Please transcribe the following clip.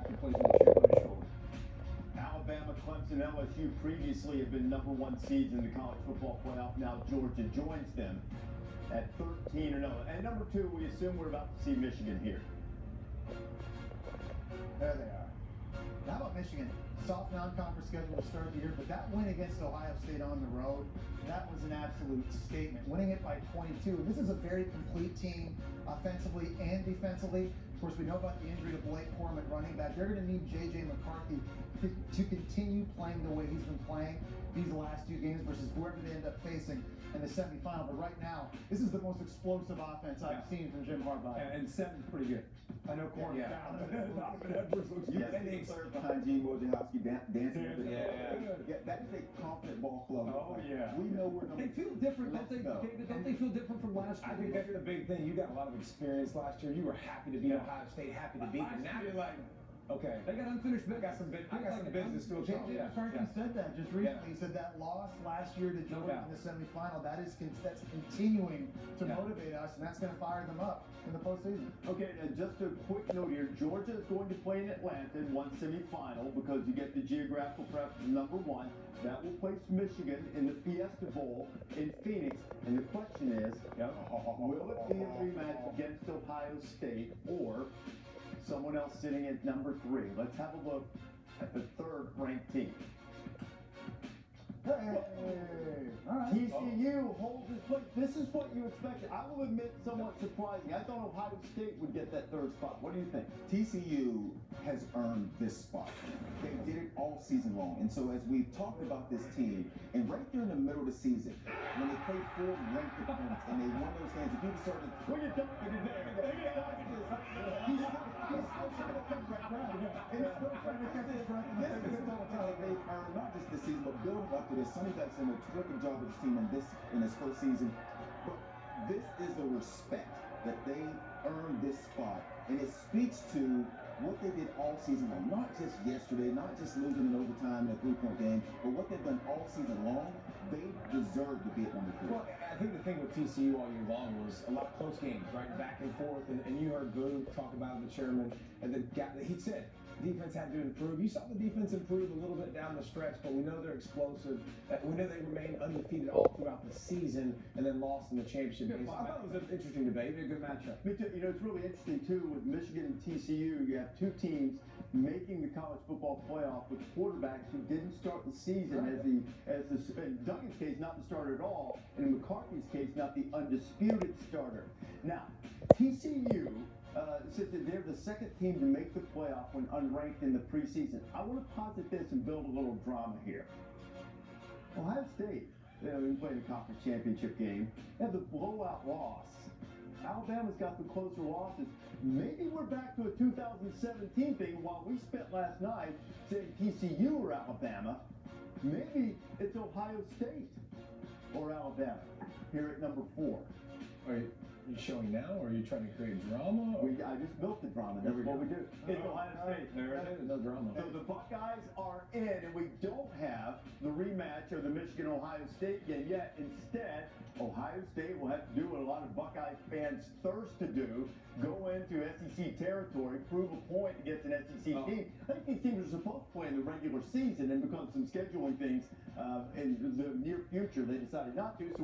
after plays with a chip on his shoulder. Alabama, Clemson, LSU previously have been number one seeds in the college football playoff. Now Georgia joins them at 13-0. And number two, we assume we're about to see Michigan here. There they are. How about Michigan? Soft non-conference schedule to start the year, but that win against Ohio State on the road, that was an absolute statement. Winning it by 22. And this is a very complete team, offensively and defensively. Of course, we know about the injury to Blake Corum at running back. They're going to need J.J. McCarthy to continue playing the way he's been playing these last two games versus whoever they end up facing in the semifinal. But right now, this is the most explosive offense I've seen from Jim Harbaugh. And 7's pretty good. I know Corum down, but Donovan Edwards looks good. And the third behind Gene Wojciechowski dancing with it. Yeah, that is a confident ball club. Oh, yeah. We know we're going to. They feel different, don't they? Don't they feel different from last year? I think that's the big thing. You got a lot of experience last year. You were happy to beat Ohio State, happy to beat them. Now you're like, okay, they got unfinished business. I got some business to accomplish. J.J. McCarthy said that just recently. He said that loss last year to Georgia in the semifinal, that's continuing to motivate us, and that's going to fire them up in the postseason. Okay, and just a quick note here. Georgia is going to play in Atlanta in one semifinal because you get the geographical preference number one. That will place Michigan in the Fiesta Bowl in Phoenix. And the question is, will it be a rematch against Ohio State or someone else sitting at number 3? Let's have a look at the third ranked team. Hey, all right. TCU holds its place. This is what you expected. I will admit, somewhat surprising. I thought Ohio State would get that third spot. What do you think? TCU has earned this spot. They did it all season long. And so as we've talked about this team, and right there in the middle of the season, when they played 4 ranked opponents and they won those games, if people started to Look at Duncan in there. He's still trying to catch that crowd. He's still trying to catch his breath. This is how they've earned not just this season, but building up to this. Sonny Dykes done a terrific job with his team in his first season. But this is the respect that they earned this spot, and it speaks to what they did all season long. Not just yesterday, not just losing in overtime in a 3-point game, but what they've done all season long. They deserve to be at number 3. Well, I think the thing with TCU all year long was a lot of close games, right? Back and forth. And you heard Boo talk about it, the chairman, and then he said defense had to improve. You saw the defense improve a little bit down the stretch, but we know they're explosive. We know they remain undefeated all throughout the season and then lost in the championship game. So I thought it was an interesting debate. It'd be a good matchup. Me too. You know, it's really interesting, too, with Michigan and TCU. You have two teams making the college football playoff with quarterbacks who didn't start the season in Duncan's case, not the starter at all, and in McCarthy's case, not the undisputed starter. Now, TCU said that they're the second team to make the playoff when unranked in the preseason. I want to posit this and build a little drama here. Ohio State, they played the conference championship game, they had the blowout loss. Alabama's got the closer losses. Maybe we're back to a 2017 thing. While we spent last night saying TCU or Alabama, maybe it's Ohio State or Alabama here at number 4. Are you showing now, or are you trying to create drama? I just built the drama. That's what we do. It's Ohio State. There it is. No drama. So the Buckeyes are in, and we don't have the rematch of the Michigan-Ohio State game yet. Instead, Ohio State will have to do what a lot of Buckeye fans thirst to do, go into SEC territory, prove a point against an SEC team. I think these teams are supposed to play in the regular season, and because of some scheduling things in the near future, they decided not to. So